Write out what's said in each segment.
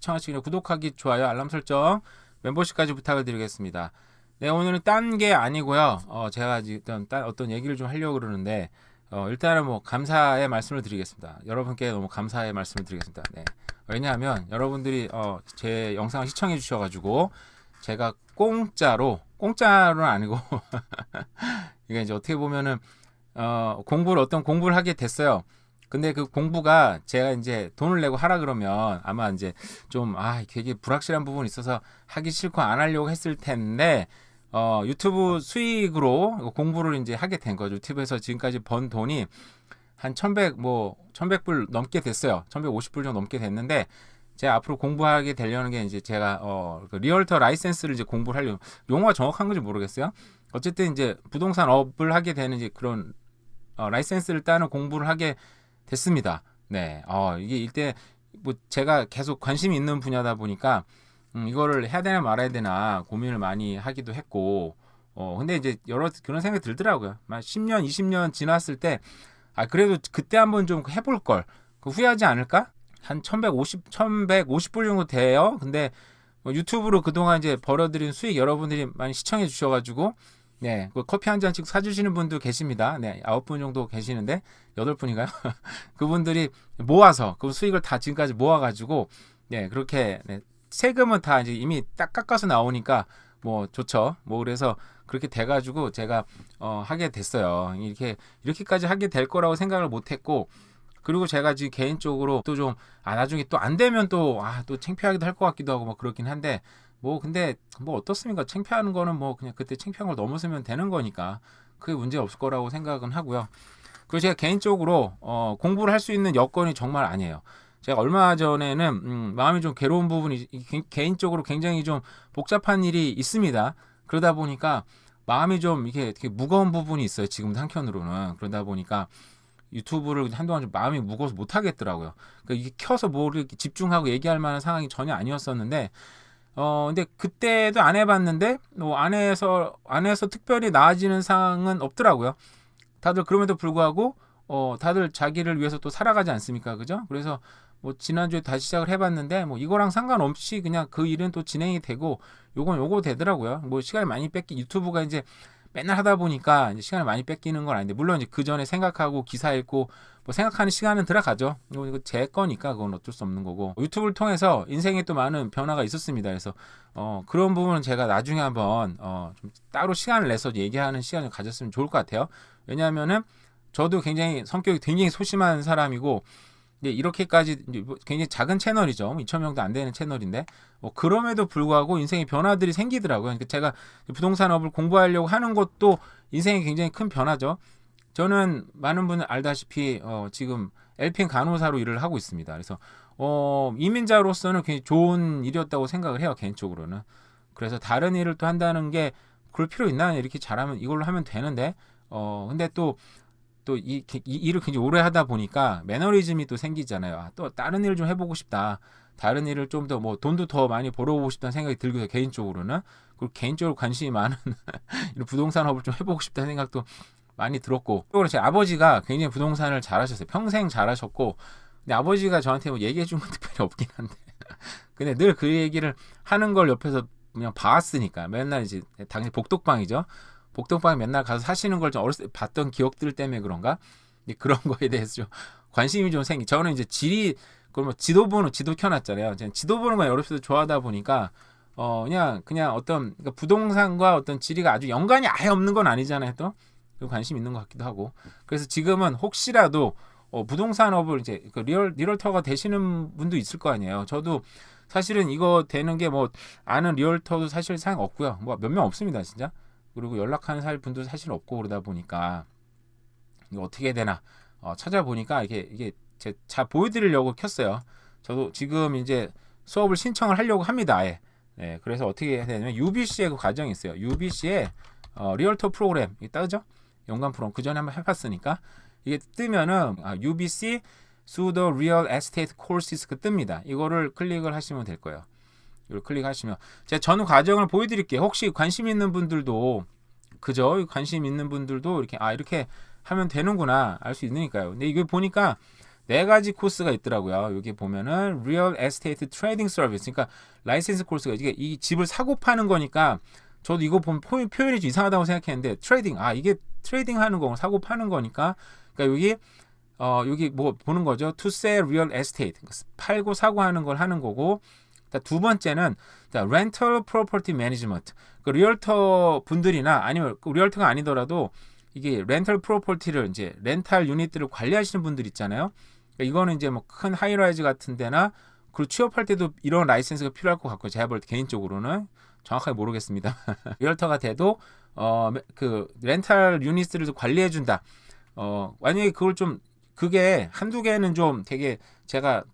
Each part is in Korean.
시청하시기 전에 구독하기, 좋아요, 알람 설정, 멤버십까지 부탁을 드리겠습니다. 네, 오늘은 딴 게 아니고요. 제가 일단 어떤 얘기를 좀 하려고 그러는데 일단은 뭐 감사의 말씀을 드리겠습니다. 여러분께 너무 감사의 말씀을 드리겠습니다. 네. 왜냐하면 여러분들이 제 영상을 시청해 주셔가지고 제가 공짜로는 아니고 이게 이제 어떻게 보면은 어떤 공부를 하게 됐어요. 근데 그 공부가 제가 이제 돈을 내고 하라 그러면 아마 이제 좀 되게 불확실한 부분이 있어서 하기 싫고 안 하려고 했을 텐데 유튜브 수익으로 공부를 이제 하게 된 거죠. 유튜브에서 지금까지 번 돈이 한 1100불 넘게 됐어요. 1150불 정도 넘게 됐는데 제가 앞으로 공부하게 되려는 게 이제 제가 그 리얼터 라이센스를 이제 공부를 하려고, 용어가 정확한 건지 모르겠어요. 어쨌든 이제 부동산 업을 하게 되는 이제 그런 라이센스를 따는 공부를 하게 됐습니다. 네. 이게 이때 뭐 제가 계속 관심이 있는 분야다 보니까 이거를 해야 되나 말아야 되나 고민을 많이 하기도 했고, 근데 이제 여러 그런 생각이 들더라고요. 10년, 20년 지났을 때, 그래도 그때 한번 좀 해볼 걸. 후회하지 않을까? 한 1150불 정도 돼요. 근데 유튜브로 그동안 이제 벌어들인 수익 여러분들이 많이 시청해 주셔가지고, 네, 그 커피 한 잔씩 사주시는 분도 계십니다. 네, 9분 정도 계시는데, 8분인가요? 그분들이 모아서, 그 수익을 다 지금까지 모아가지고, 네, 그렇게, 네, 세금은 다 이제 이미 딱 깎아서 나오니까, 뭐, 좋죠. 뭐, 그래서 그렇게 돼가지고 제가, 하게 됐어요. 이렇게까지 하게 될 거라고 생각을 못 했고, 그리고 제가 지금 개인적으로 또 좀, 나중에 또 안 되면 또 창피하기도 할 것 같기도 하고, 뭐, 그렇긴 한데, 근데 어떻습니까? 창피하는 거는 그냥 그때 창피한 걸 넘어서면 되는 거니까 크게 문제 없을 거라고 생각은 하고요. 그리고 제가 개인적으로 공부를 할 수 있는 여건이 정말 아니에요. 제가 얼마 전에는 마음이 좀 괴로운 부분이 개인적으로 굉장히 좀 복잡한 일이 있습니다. 그러다 보니까 마음이 좀 이게 되게 무거운 부분이 있어요. 지금 한편으로는. 그러다 보니까 유튜브를 한동안 좀 마음이 무거워서 못 하겠더라고요. 그러니까 이게 켜서 뭐를 집중하고 얘기할 만한 상황이 전혀 아니었었는데, 근데 그때도 안 해봤는데, 안에서 특별히 나아지는 상황은 없더라고요. 다들 그럼에도 불구하고, 다들 자기를 위해서 또 살아가지 않습니까? 그죠? 그래서, 지난주에 다시 시작을 해봤는데, 이거랑 상관없이 그냥 그 일은 또 진행이 되고, 요거 되더라고요. 시간이 많이 유튜브가 이제 맨날 하다 보니까 이제 시간을 많이 뺏기는 건 아닌데, 물론 이제 그 전에 생각하고 기사 읽고 생각하는 시간은 들어가죠. 이거 제 거니까 그건 어쩔 수 없는 거고, 유튜브를 통해서 인생에 또 많은 변화가 있었습니다. 그래서 그런 부분은 제가 나중에 한번 좀 따로 시간을 내서 얘기하는 시간을 가졌으면 좋을 것 같아요. 왜냐하면은 저도 성격이 굉장히 소심한 사람이고, 이렇게까지 굉장히 작은 채널이죠. 2,000명도 안 되는 채널인데, 그럼에도 불구하고 인생의 변화들이 생기더라고요. 그러니까 제가 부동산업을 공부하려고 하는 것도 인생에 굉장히 큰 변화죠. 저는 많은 분들 알다시피 지금 LPN 간호사로 일을 하고 있습니다. 그래서 이민자로서는 굉장히 좋은 일이었다고 생각을 해요. 개인적으로는. 그래서 다른 일을 또 한다는 게 그럴 필요 있나? 이렇게 잘하면 이걸로 하면 되는데, 근데 또 이 일을 굉장히 오래 하다 보니까 매너리즘이 또 생기잖아요. 또 다른 일을 좀 해보고 싶다. 다른 일을 좀 더 돈도 더 많이 벌어보고 싶다는 생각이 들고요. 개인적으로는. 그리고 개인적으로 관심이 많은 이런 부동산업을 좀 해보고 싶다는 생각도 많이 들었고, 또 제 아버지가 굉장히 부동산을 잘하셨어요. 평생 잘하셨고, 근데 아버지가 저한테 얘기해 준 건 특별히 없긴 한데 근데 늘 그 얘기를 하는 걸 옆에서 그냥 봤으니까, 맨날 이제 당연히 복덕방이죠. 복덕방에 맨날 가서 사시는 걸 좀 어렸을 때 봤던 기억들 때문에 그런가? 그런 거에 대해서 좀 관심이 좀 저는 이제 지도 켜놨잖아요. 지도 보는 거 어렸을 때 좋아하다 보니까, 그냥 어떤, 그러니까 부동산과 어떤 지리가 아주 연관이 아예 없는 건 아니잖아요. 또 관심 있는 것 같기도 하고. 그래서 지금은 혹시라도 부동산업을 이제 리얼터가 되시는 분도 있을 거 아니에요. 저도 사실은 이거 되는 게 아는 리얼터도 사실 상 없고요. 몇 명 없습니다, 진짜. 그리고 연락하는 분도 사실 없고, 그러다 보니까 이거 어떻게 해야 되나 찾아보니까 이게 자 보여드리려고 켰어요. 저도 지금 이제 수업을 신청을 하려고 합니다. 아예. 네, 그래서 어떻게 해야 되냐면 UBC의 그 과정이 있어요. UBC의 리얼터 프로그램 뜨죠? 연관 프로그램 그 전에 한번 해봤으니까 이게 뜨면은 UBC Pseudo Real Estate Courses 뜹니다. 이거를 클릭을 하시면 될 거예요. 이걸 클릭하시면 제가 전 과정을 보여드릴게요. 혹시 관심 있는 분들도 그죠? 관심 있는 분들도 이렇게 이렇게 하면 되는구나 알 수 있으니까요. 근데 이거 보니까 네 가지 코스가 있더라고요. 여기 보면은 Real Estate Trading Service, 그러니까 라이센스 코스가 이게 이 집을 사고 파는 거니까 저도 이거 보면 표현이 좀 이상하다고 생각했는데 트레이딩, 이게 트레이딩 하는 거 사고 파는 거니까, 그러니까 여기 뭐 보는 거죠. To sell real estate, 팔고 사고 하는 걸 하는 거고. 두 번째는 rental property management, 그 리얼터 분들이나 아니면 리얼터가 아니더라도 이게 렌털 프로퍼티를 이제 렌탈 유닛들을 관리하시는 분들 있잖아요. 그러니까 이거는 이제 뭐 큰 하이라이즈 같은 데나 그리고 취업할 때도 이런 라이센스가 필요할 것 같고요. 제가 볼 때 개인적으로는 정확하게 모르겠습니다. 리얼터가 돼도 그 렌탈 유닛들을 관리해 준다. 만약에 그게 한두 개는 좀 되게 제가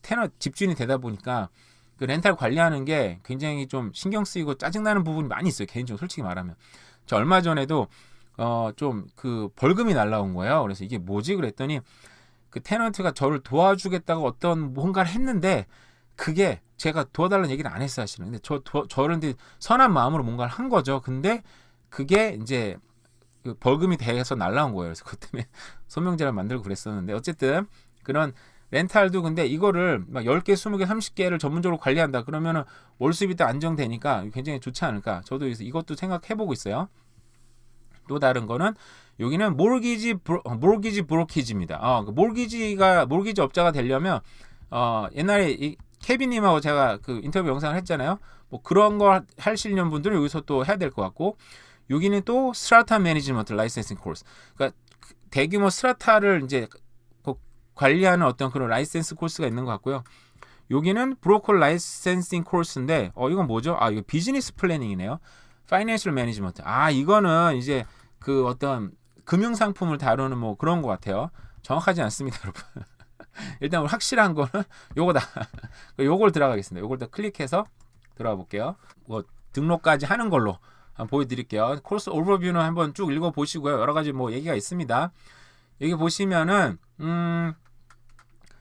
테너 집주인이 되다 보니까 그 렌탈 관리하는 게 굉장히 좀 신경 쓰이고 짜증나는 부분이 많이 있어요. 개인적으로 솔직히 말하면. 저 얼마 전에도 좀 그 벌금이 날라온 거예요. 그래서 이게 뭐지? 그랬더니 그 테넌트가 저를 도와주겠다고 어떤 뭔가를 했는데 그게 제가 도와달라는 얘기를 안 했어요, 사실은. 근데 저를 선한 마음으로 뭔가를 한 거죠. 근데 그게 이제 그 벌금이 돼서 날라온 거예요. 그래서 그것 때문에 소명제를 만들고 그랬었는데 어쨌든 그런 렌탈도 근데 이거를 막 10개, 20개, 30개를 전문적으로 관리한다. 그러면은 월 수입이 또 안정되니까 굉장히 좋지 않을까. 저도 이것도 생각해보고 있어요. 또 다른 거는 여기는 모르기지 브로키지입니다. 그 모르기지 업자가 되려면 옛날에 케빈님하고 제가 그 인터뷰 영상을 했잖아요. 뭐 그런 거 하시는 분들은 여기서 또 해야 될 것 같고, 여기는 또 스트라타 매니지먼트 라이센싱 코스. 그러니까 대규모 스트라타를 이제 관리하는 어떤 그런 라이센스 코스가 있는 것 같고요. 여기는 브로커 라이센싱 코스인데 이건 뭐죠? 이거 비즈니스 플래닝이네요. 파이낸셜 매니지먼트. 이거는 이제 그 어떤 금융 상품을 다루는 뭐 그런 것 같아요. 정확하지 않습니다, 여러분. 일단 확실한 거는 요거다. 요걸 들어가겠습니다. 요걸 더 클릭해서 들어가 볼게요. 뭐 등록까지 하는 걸로 한번 보여드릴게요. 코스 오버뷰는 한번 쭉 읽어 보시고요. 여러 가지 뭐 얘기가 있습니다. 여기 보시면은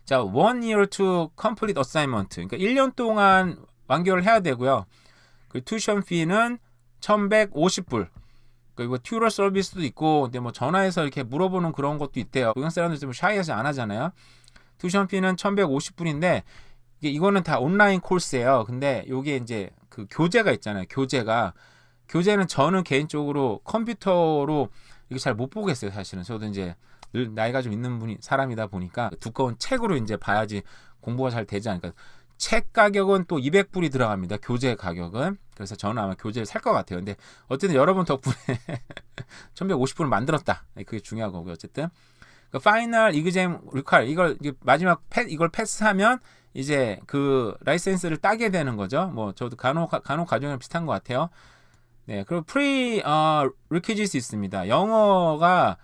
자, 1 year to complete assignment. 그러니까 1년 동안 완결을 해야 되고요. 그 튜션 피는 1,150불. 그리고 튜러 서비스도 있고, 근데 뭐 전화해서 이렇게 물어보는 그런 것도 있대요. 고객 사람들 좀 샤이해서 안 하잖아요. 튜션 피는 1,150불인데 이거는 다 온라인 코스예요. 근데 요게 이제 그 교재가 있잖아요. 교재는 저는 개인적으로 컴퓨터로 이게 잘 못 보겠어요, 사실은. 저도 이제 늘 나이가 좀 있는 사람이다 보니까 두꺼운 책으로 이제 봐야지 공부가 잘 되지 않을까. 책 가격은 또 200불이 들어갑니다. 교재 가격은. 그래서 저는 아마 교재를 살 것 같아요. 근데 어쨌든 여러분 덕분에 1150불을 만들었다. 그게 중요한 거고요. 어쨌든 그 파이널 이그잼 리퀄 이걸 마지막 이걸 패스하면 이제 그 라이센스를 따게 되는 거죠. 뭐 저도 간혹 과정이랑 비슷한 것 같아요. 네, 그리고 프리 리퀴지스 있습니다. 영어가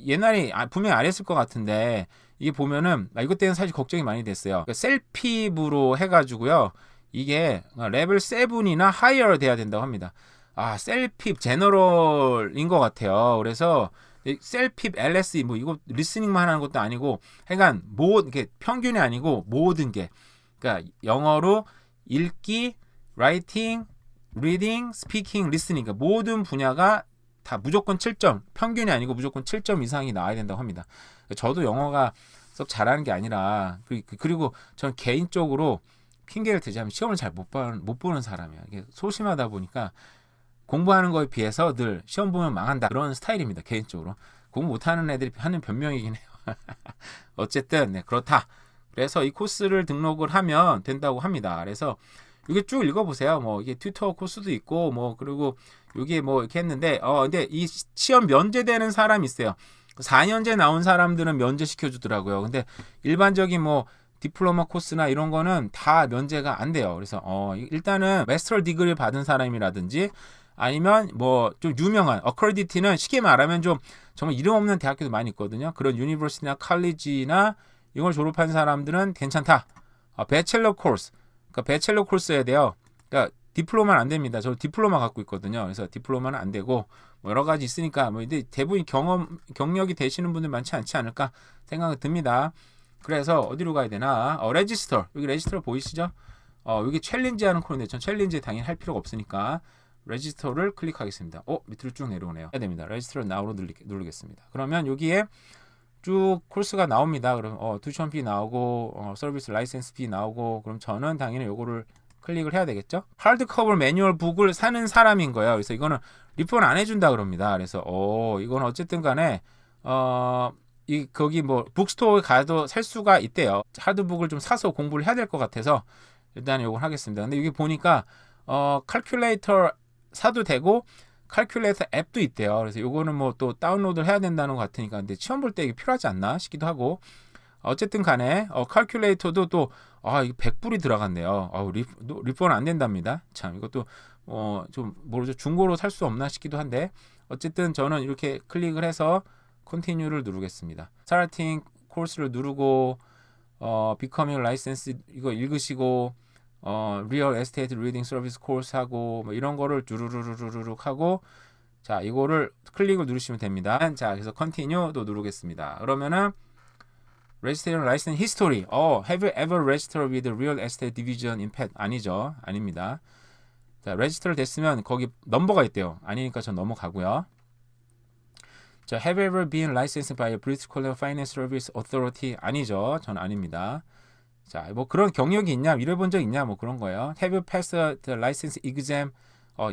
옛날에 분명히 안 했을 것 같은데 이게 보면은 이것 때문에 사실 걱정이 많이 됐어요. 그러니까 셀핍으로 해가지고요. 이게 레벨 7이나 하이어 돼야 된다고 합니다. 셀핍 제너럴인 것 같아요. 그래서 셀핍 LSE 뭐 이거 리스닝만 하는 것도 아니고, 하여간 이게 평균이 아니고 모든 게, 그러니까 영어로 읽기, 라이팅, 리딩, 스피킹, 리스닝, 그러니까 모든 분야가 다 무조건 7점, 평균이 아니고 무조건 7점 이상이 나와야 된다고 합니다. 저도 영어가 썩 잘하는 게 아니라, 그리고 저는 개인적으로 핑계를 대자면 시험을 잘 못 보는 사람이에요. 이게 소심하다 보니까 공부하는 거에 비해서 늘 시험 보면 망한다, 그런 스타일입니다. 개인적으로 공부 못하는 애들이 하는 변명이긴 해요. 어쨌든 네, 그렇다. 그래서 이 코스를 등록을 하면 된다고 합니다. 그래서 이게 쭉 읽어보세요. 뭐 이게 튜터 코스도 있고 뭐 그리고 여기에 뭐 이렇게 했는데 근데 이 시험 면제되는 사람이 있어요. 4년제 나온 사람들은 면제시켜 주더라고요. 근데 일반적인 뭐 디플로마 코스나 이런 거는 다 면제가 안 돼요. 그래서 일단은 마스터 디그리를 받은 사람이라든지 아니면 뭐 좀 유명한 어크레디티는 쉽게 말하면 좀 정말 이름 없는 대학교도 많이 있거든요. 그런 유니버시티나 칼리지나 이걸 졸업한 사람들은 괜찮다. 배첼러 코스, 그러니까 배첼러 코스 해야 돼요. 그러니까 디플로마는 안 됩니다. 저 디플로마 갖고 있거든요. 그래서 디플로마는 안 되고 뭐 여러 가지 있으니까 뭐 근데 대부분 경력이 되시는 분들 많지 않지 않을까 생각이 듭니다. 그래서 어디로 가야 되나? 레지스터. 여기 레지스터 보이시죠? 여기 챌린지 하는 코너인데 전 챌린지 당연히 할 필요가 없으니까 레지스터를 클릭하겠습니다. 밑으로 쭉 내려오네요. 해야 됩니다. 레지스터 나우로 누르겠습니다. 그러면 여기에 쭉 코र्스가 나옵니다. 그럼 튜션 피 나오고 서비스 라이센스 피 나오고, 그럼 저는 당연히 요거를 클릭을 해야 되겠죠. 하드커버 매뉴얼 북을 사는 사람인 거예요. 그래서 이거는 리펀 안 해준다 그럽니다. 그래서 이건 어쨌든 간에 거기 뭐 북스토어에 가도 살 수가 있대요. 하드북을 좀 사서 공부를 해야 될 것 같아서 일단 요걸 하겠습니다. 근데 여기 보니까 칼큘레이터 사도 되고 칼큘레이터 앱도 있대요. 그래서 요거는 뭐 또 다운로드를 해야 된다는 것 같으니까, 근데 시험 볼 때 이게 필요하지 않나 싶기도 하고, 어쨌든 간에 칼큘레이터도 또 이거 100불이 들어갔네요. 리펀 안 된답니다. 참 이것도 좀 모르죠. 중고로 살 수 없나 싶기도 한데, 어쨌든 저는 이렇게 클릭을 해서 컨티뉴를 누르겠습니다. 스타팅 코र्스를 누르고 비커밍 라이센스 이거 읽으시고 리얼 에스테이트 리딩 서비스 코र्스 하고 뭐 이런 거를 주르르르르륵 하고, 자 이거를 클릭을 누르시면 됩니다. 자 그래서 컨티뉴도 누르겠습니다. 그러면은 Registration License History. Have you ever registered with the Real Estate Division in PET? 아니죠. 아닙니다. 자, register 됐으면 거기 넘버가 있대요. 아니니까 전 넘어가고요. 자, have you ever been licensed by a British Columbia Finance Service Authority? 아니죠. 전 아닙니다. 자, 뭐 그런 경력이 있냐? 일해본 적 있냐? 뭐 그런 거예요. Have you passed the license exam?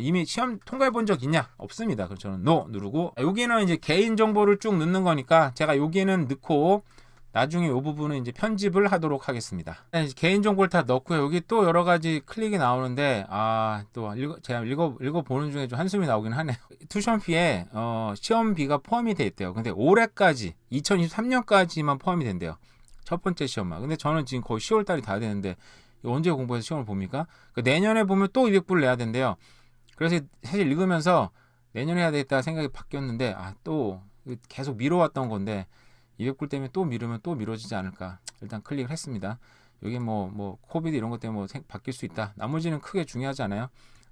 이미 시험 통과해 본 적 있냐? 없습니다. 그럼 저는 no 누르고, 여기는 이제 개인 정보를 쭉 넣는 거니까 제가 여기는 넣고 나중에 이 부분은 이제 편집을 하도록 하겠습니다. 개인 정보를 다 넣고요. 여기 또 여러 가지 클릭이 나오는데 또 제가 읽어보는 중에 좀 한숨이 나오긴 하네요. 튜션피에 시험비가 포함이 돼 있대요. 근데 올해까지 2023년까지만 포함이 된대요. 첫 번째 시험만. 근데 저는 지금 거의 10월 달이 다 되는데 언제 공부해서 시험을 봅니까? 내년에 보면 또 200불 내야 된대요. 그래서 사실 읽으면서 내년에 해야 되겠다 생각이 바뀌었는데 또 계속 미뤄왔던 건데 200불 때문에 또 미루면 또 미뤄지지 않을까. 일단 클릭을 했습니다. 여기 뭐 코비드 이런 것 때문에 뭐 바뀔 수 있다. 나머지는 크게 중요하지 않아요.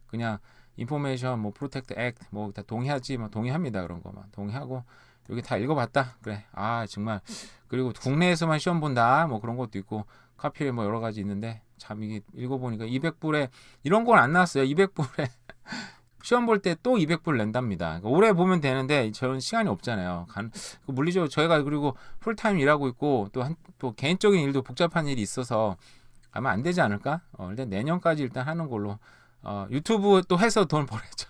그냥 인포메이션 뭐 프로텍트 액트 뭐 다 동의하지 뭐 동의합니다. 그런 거만 동의하고 여기 다 읽어봤다. 그래. 정말. 그리고 국내에서만 시험 본다. 뭐 그런 것도 있고 카피에 뭐 여러 가지 있는데 참 이게 읽어보니까 200불에 이런 건 안 나왔어요. 200불에 시험 볼 때 또 200불 낸답니다. 그러니까 올해 보면 되는데 저는 시간이 없잖아요. 물리적으로 저희가 그리고 풀타임 일하고 있고 또 개인적인 일도 복잡한 일이 있어서 아마 안 되지 않을까? 일단 내년까지 일단 하는 걸로 유튜브 또 해서 돈 벌어야죠.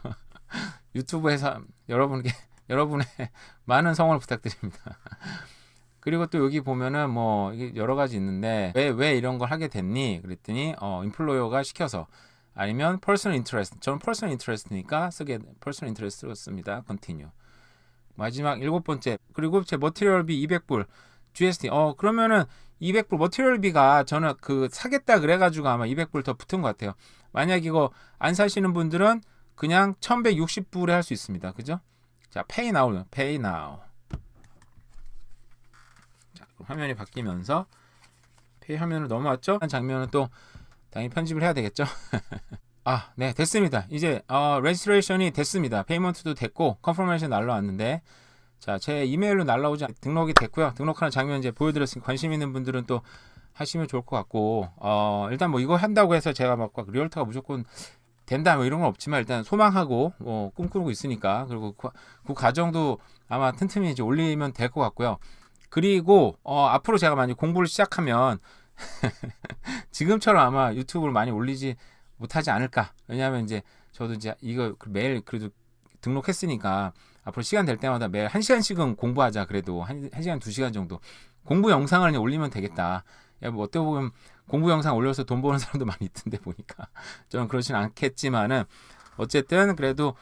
유튜브 해서 여러분의 많은 성원을 부탁드립니다. 그리고 또 여기 보면은 뭐 이게 여러 가지 있는데 왜 이런 걸 하게 됐니? 그랬더니 인플로어가 시켜서, 아니면 personal interest. 저는 personal interest니까 personal interest로 씁니다. continue. 마지막 7번째. 그리고 제 머티리얼비 200불 GST. 그러면은 200불 머티리얼비가 저는 사겠다 그래가지고 아마 200불 더 붙은 것 같아요. 만약 이거 안 사시는 분들은 그냥 1160불에 할 수 있습니다. 그죠? 자, pay now. 자, 그럼 화면이 바뀌면서 pay 화면으로 넘어왔죠? 한 장면은 또 당연히 편집을 해야 되겠죠. 네, 됐습니다. 이제 레지스트레이션이 됐습니다. 페이먼트도 됐고 컨퍼메이션 날라왔는데, 자, 제 이메일로 날라오지 등록이 됐고요. 등록하는 장면 이제 보여드렸으니까 관심 있는 분들은 또 하시면 좋을 것 같고, 일단 뭐 이거 한다고 해서 제가 막 리얼터가 무조건 된다 뭐 이런 건 없지만 일단 소망하고 꿈꾸고 있으니까, 그리고 그 과정도 아마 튼튼히 이제 올리면 될 것 같고요. 그리고 앞으로 제가 만약 공부를 시작하면 지금처럼 아마 유튜브를 많이 올리지 못하지 않을까. 왜냐하면 이제 저도 이제 이거 매일 그래도 등록했으니까 앞으로 시간 될 때마다 매일 1시간씩은 공부하자. 그래도 1시간 2시간 정도 공부 영상을 올리면 되겠다. 뭐 어떻게 보면 공부 영상 올려서 돈 버는 사람도 많이 있던데 보니까 저는 그렇진 않겠지만은 어쨌든 그래도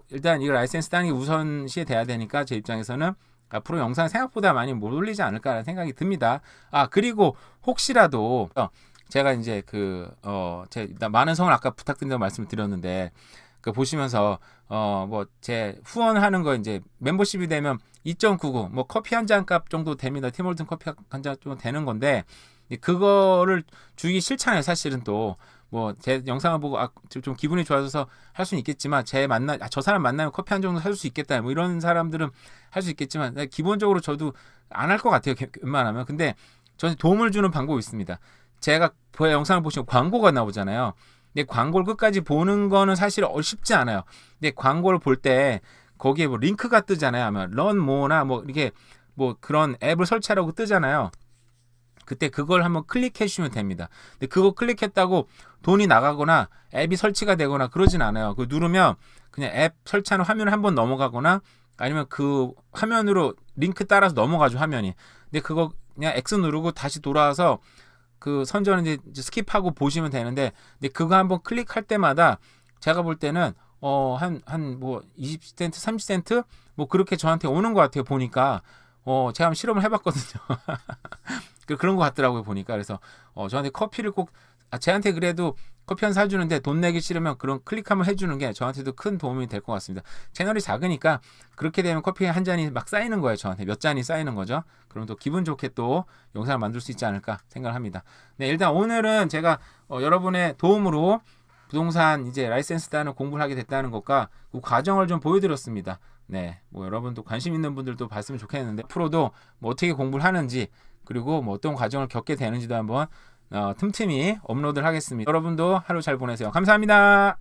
일단 이 라이센스 따는 게 우선시에 돼야 되니까 제 입장에서는 앞으로 영상 생각보다 많이 못 올리지 않을까라는 생각이 듭니다. 그리고 혹시라도 제가 이제 많은 성을 아까 부탁드린다고 말씀을 드렸는데, 보시면서 뭐 제 후원하는 거 이제 멤버십이 되면 2.99 뭐 커피 한 잔 값 정도 됩니다. 팀홀튼 커피 한 잔 정도 되는 건데, 그거를 주기 싫잖아요. 사실은 또 뭐 제 영상을 보고 좀 기분이 좋아져서 할 수는 있겠지만, 저 사람 만나면 커피 한 정도 살 수 있겠다 뭐 이런 사람들은 할 수 있겠지만, 기본적으로 저도 안 할 것 같아요. 웬만하면. 근데 저는 도움을 주는 방법이 있습니다. 제가 영상을 보시면 광고가 나오잖아요. 근데 광고를 끝까지 보는 거는 사실 쉽지 않아요. 근데 광고를 볼 때 거기에 뭐 링크가 뜨잖아요. 아마 런 모나 뭐 이렇게 뭐 그런 앱을 설치하라고 뜨잖아요. 그때 그걸 한번 클릭해 주시면 됩니다. 근데 그거 클릭했다고 돈이 나가거나 앱이 설치가 되거나 그러진 않아요. 그 누르면 그냥 앱 설치하는 화면을 한번 넘어가거나 아니면 그 화면으로 링크 따라서 넘어가죠, 화면이. 근데 그거 그냥 X 누르고 다시 돌아와서 그 선전을 이제 스킵하고 보시면 되는데, 근데 그거 한번 클릭할 때마다 제가 볼 때는 한 뭐 20센트, 30센트 뭐 그렇게 저한테 오는 것 같아요. 보니까 제가 한번 실험을 해봤거든요. 그런 것 같더라고요, 보니까. 그래서 저한테 커피를 꼭 쟤한테 그래도 커피 한 사주는데 돈 내기 싫으면 그런 클릭 한번 해주는 게 저한테도 큰 도움이 될 것 같습니다. 채널이 작으니까 그렇게 되면 커피 한 잔이 막 쌓이는 거예요. 저한테 몇 잔이 쌓이는 거죠. 그럼 또 기분 좋게 또 영상을 만들 수 있지 않을까 생각합니다. 네, 일단 오늘은 제가 여러분의 도움으로 부동산 이제 라이센스 따는 공부를 하게 됐다는 것과 그 과정을 좀 보여드렸습니다. 네, 뭐 여러분도 관심 있는 분들도 봤으면 좋겠는데 앞으로도 뭐 어떻게 공부를 하는지 그리고 뭐 어떤 과정을 겪게 되는지도 한번 틈틈이 업로드를 하겠습니다. 여러분도 하루 잘 보내세요. 감사합니다.